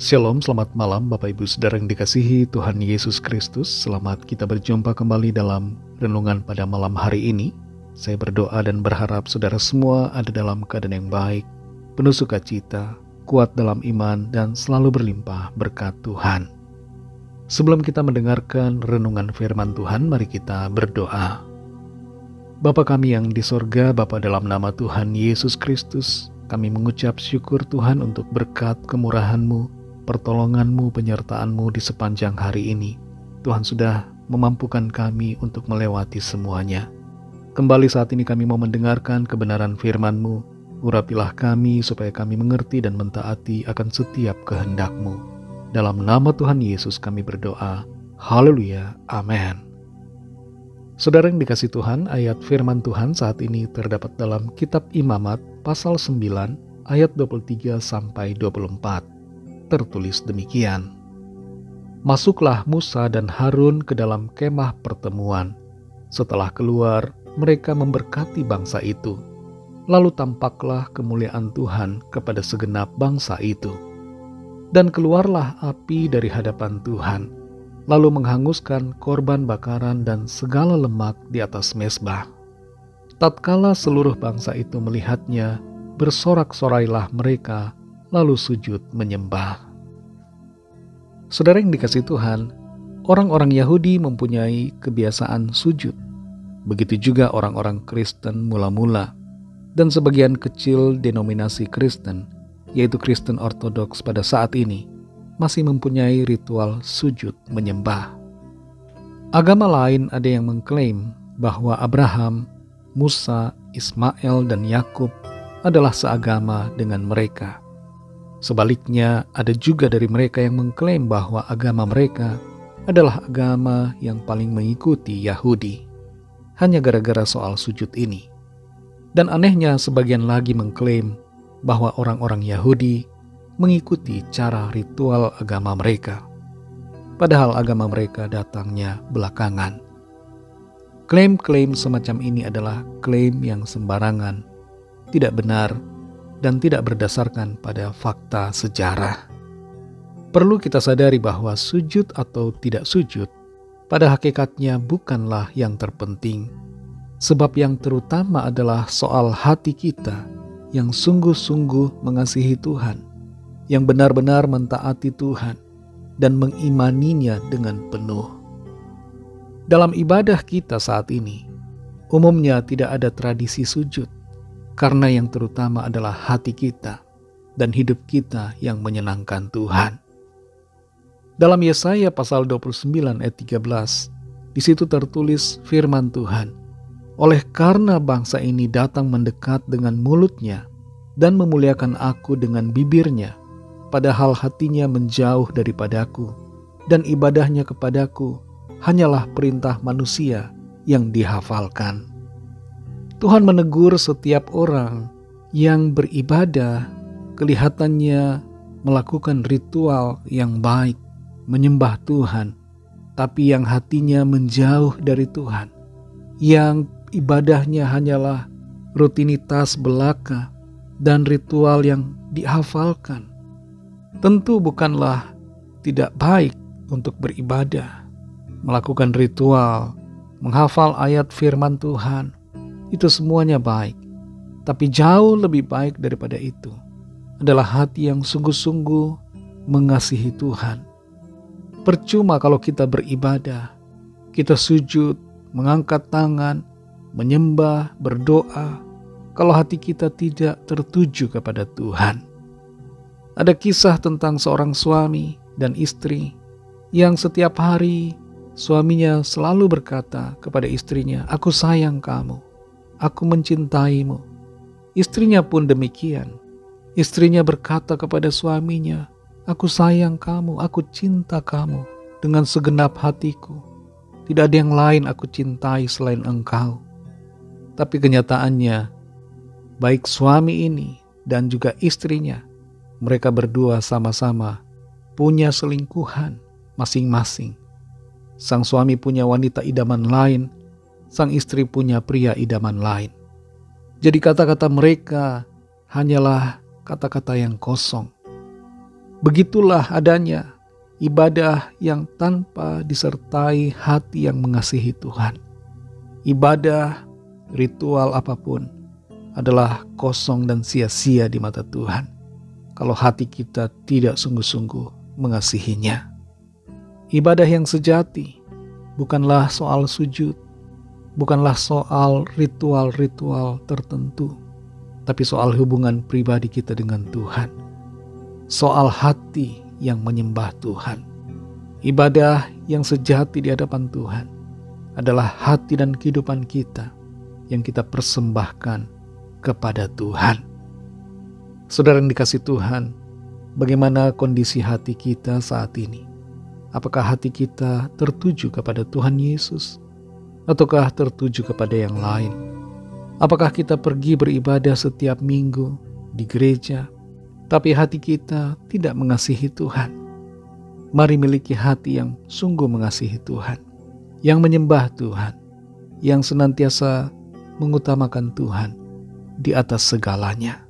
Shalom, selamat malam Bapak Ibu Saudara yang dikasihi Tuhan Yesus Kristus. Selamat kita berjumpa kembali dalam renungan pada malam hari ini. Saya berdoa dan berharap saudara semua ada dalam keadaan yang baik, penuh sukacita, kuat dalam iman, dan selalu berlimpah berkat Tuhan. Sebelum kita mendengarkan renungan firman Tuhan, mari kita berdoa. Bapa kami yang di sorga, Bapa dalam nama Tuhan Yesus Kristus, kami mengucap syukur Tuhan untuk berkat kemurahan-Mu, pertolongan-Mu, penyertaan-Mu di sepanjang hari ini. Tuhan sudah memampukan kami untuk melewati semuanya. Kembali saat ini kami mau mendengarkan kebenaran firman-Mu. Urapilah kami supaya kami mengerti dan mentaati akan setiap kehendak-Mu. Dalam nama Tuhan Yesus kami berdoa. Haleluya. Amin. Saudara yang dikasih Tuhan, ayat firman Tuhan saat ini terdapat dalam kitab Imamat pasal 9 ayat 23 sampai 24. Tertulis demikian. Masuklah Musa dan Harun ke dalam kemah pertemuan. Setelah keluar, mereka memberkati bangsa itu. Lalu tampaklah kemuliaan Tuhan kepada segenap bangsa itu. Dan keluarlah api dari hadapan Tuhan, lalu menghanguskan korban bakaran dan segala lemak di atas mezbah. Tatkala seluruh bangsa itu melihatnya, bersorak-sorailah mereka, lalu sujud menyembah. Saudara yang dikasih Tuhan, orang-orang Yahudi mempunyai kebiasaan sujud. Begitu juga orang-orang Kristen mula-mula, dan sebagian kecil denominasi Kristen, yaitu Kristen Ortodoks pada saat ini, masih mempunyai ritual sujud menyembah. Agama lain ada yang mengklaim bahwa Abraham, Musa, Ismail, dan Yakub adalah seagama dengan mereka. Sebaliknya, ada juga dari mereka yang mengklaim bahwa agama mereka adalah agama yang paling mengikuti Yahudi, hanya gara-gara soal sujud ini. Dan anehnya, sebagian lagi mengklaim bahwa orang-orang Yahudi mengikuti cara ritual agama mereka, padahal agama mereka datangnya belakangan. Klaim-klaim semacam ini adalah klaim yang sembarangan, tidak benar, dan tidak berdasarkan pada fakta sejarah. Perlu kita sadari bahwa sujud atau tidak sujud pada hakikatnya bukanlah yang terpenting, sebab yang terutama adalah soal hati kita yang sungguh-sungguh mengasihi Tuhan, yang benar-benar mentaati Tuhan dan mengimaninya dengan penuh. Dalam ibadah kita saat ini, umumnya tidak ada tradisi sujud, karena yang terutama adalah hati kita dan hidup kita yang menyenangkan Tuhan. Dalam Yesaya pasal 29 ayat 13, di situ tertulis firman Tuhan, "Oleh karena bangsa ini datang mendekat dengan mulutnya dan memuliakan aku dengan bibirnya, padahal hatinya menjauh daripadaku, dan ibadahnya kepadaku hanyalah perintah manusia yang dihafalkan." Tuhan menegur setiap orang yang beribadah, kelihatannya melakukan ritual yang baik, menyembah Tuhan, tapi yang hatinya menjauh dari Tuhan, yang ibadahnya hanyalah rutinitas belaka dan ritual yang dihafalkan. Tentu bukanlah tidak baik untuk beribadah, melakukan ritual, menghafal ayat firman Tuhan. Itu semuanya baik, tapi jauh lebih baik daripada itu adalah hati yang sungguh-sungguh mengasihi Tuhan. Percuma kalau kita beribadah, kita sujud, mengangkat tangan, menyembah, berdoa, kalau hati kita tidak tertuju kepada Tuhan. Ada kisah tentang seorang suami dan istri yang setiap hari suaminya selalu berkata kepada istrinya, "Aku sayang kamu, aku mencintaimu." Istrinya pun demikian. Istrinya berkata kepada suaminya, "Aku sayang kamu, aku cinta kamu dengan segenap hatiku. Tidak ada yang lain aku cintai selain engkau." Tapi kenyataannya, baik suami ini dan juga istrinya, mereka berdua sama-sama punya selingkuhan masing-masing. Sang suami punya wanita idaman lain, sang istri punya pria idaman lain. Jadi kata-kata mereka hanyalah kata-kata yang kosong. Begitulah adanya ibadah yang tanpa disertai hati yang mengasihi Tuhan. Ibadah, ritual apapun adalah kosong dan sia-sia di mata Tuhan kalau hati kita tidak sungguh-sungguh mengasihinya. Ibadah yang sejati bukanlah soal sujud, bukanlah soal ritual-ritual tertentu, tapi soal hubungan pribadi kita dengan Tuhan. Soal hati yang menyembah Tuhan. Ibadah yang sejati di hadapan Tuhan adalah hati dan kehidupan kita yang kita persembahkan kepada Tuhan. Saudara yang dikasihi Tuhan, bagaimana kondisi hati kita saat ini? Apakah hati kita tertuju kepada Tuhan Yesus? Ataukah tertuju kepada yang lain? Apakah kita pergi beribadah setiap minggu di gereja, tapi hati kita tidak mengasihi Tuhan? Mari miliki hati yang sungguh mengasihi Tuhan, yang menyembah Tuhan, yang senantiasa mengutamakan Tuhan di atas segalanya.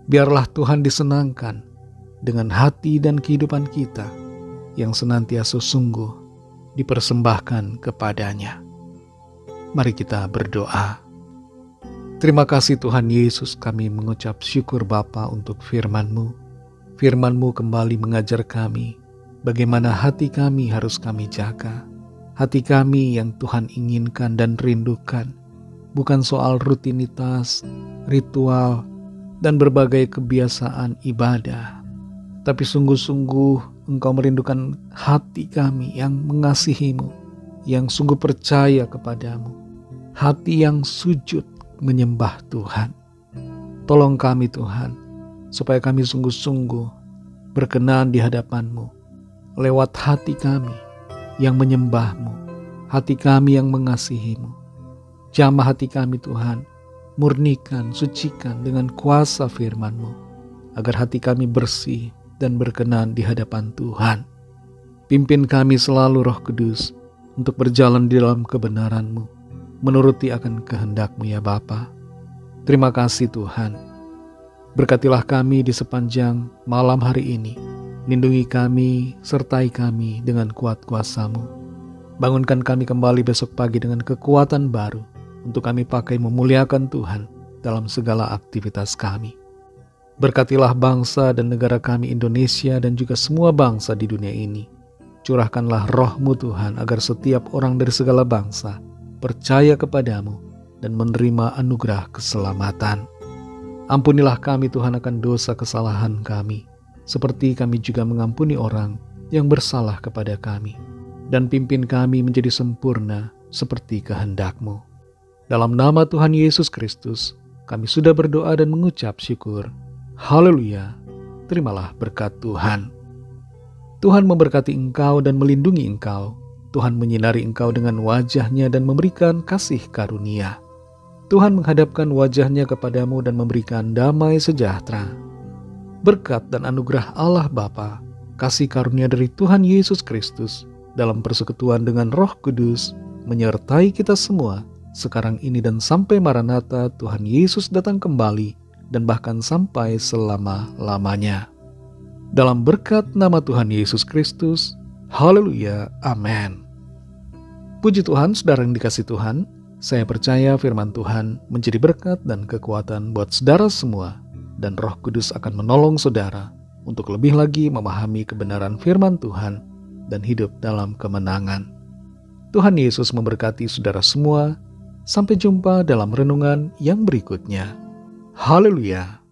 Biarlah Tuhan disenangkan dengan hati dan kehidupan kita yang senantiasa sungguh dipersembahkan kepadanya. Mari kita berdoa. Terima kasih Tuhan Yesus, kami mengucap syukur Bapa untuk firman-Mu. Firman-Mu kembali mengajar kami bagaimana hati kami harus kami jaga. Hati kami yang Tuhan inginkan dan rindukan bukan soal rutinitas, ritual, dan berbagai kebiasaan ibadah, tapi sungguh-sungguh Engkau merindukan hati kami yang mengasihi-Mu, yang sungguh percaya kepadamu, hati yang sujud menyembah Tuhan. Tolong kami Tuhan, supaya kami sungguh-sungguh berkenan di hadapan-Mu, lewat hati kami yang menyembah-Mu, hati kami yang mengasihi-Mu. Jamah hati kami Tuhan, murnikan, sucikan dengan kuasa firman-Mu, agar hati kami bersih dan berkenan di hadapan Tuhan. Pimpin kami selalu Roh Kudus untuk berjalan di dalam kebenaran-Mu, menuruti akan kehendak-Mu ya Bapa. Terima kasih Tuhan. Berkatilah kami di sepanjang malam hari ini. Lindungi kami, sertai kami dengan kuat kuasa-Mu. Bangunkan kami kembali besok pagi dengan kekuatan baru untuk kami pakai memuliakan Tuhan dalam segala aktivitas kami. Berkatilah bangsa dan negara kami Indonesia dan juga semua bangsa di dunia ini. Curahkanlah Roh-Mu Tuhan agar setiap orang dari segala bangsa percaya kepadamu dan menerima anugerah keselamatan. Ampunilah kami Tuhan akan dosa kesalahan kami, seperti kami juga mengampuni orang yang bersalah kepada kami. Dan pimpin kami menjadi sempurna seperti kehendak-Mu. Dalam nama Tuhan Yesus Kristus, kami sudah berdoa dan mengucap syukur. Haleluya, terimalah berkat Tuhan. Tuhan memberkati engkau dan melindungi engkau. Tuhan menyinari engkau dengan wajah-Nya dan memberikan kasih karunia. Tuhan menghadapkan wajah-Nya kepadamu dan memberikan damai sejahtera. Berkat dan anugerah Allah Bapa, kasih karunia dari Tuhan Yesus Kristus, dalam persekutuan dengan Roh Kudus, menyertai kita semua, sekarang ini dan sampai Maranatha Tuhan Yesus datang kembali, dan bahkan sampai selama-lamanya. Dalam berkat nama Tuhan Yesus Kristus, haleluya, amin. Puji Tuhan, saudara yang dikasihi Tuhan, saya percaya firman Tuhan menjadi berkat dan kekuatan buat saudara semua, dan Roh Kudus akan menolong saudara untuk lebih lagi memahami kebenaran firman Tuhan dan hidup dalam kemenangan. Tuhan Yesus memberkati saudara semua. Sampai jumpa dalam renungan yang berikutnya. Haleluya.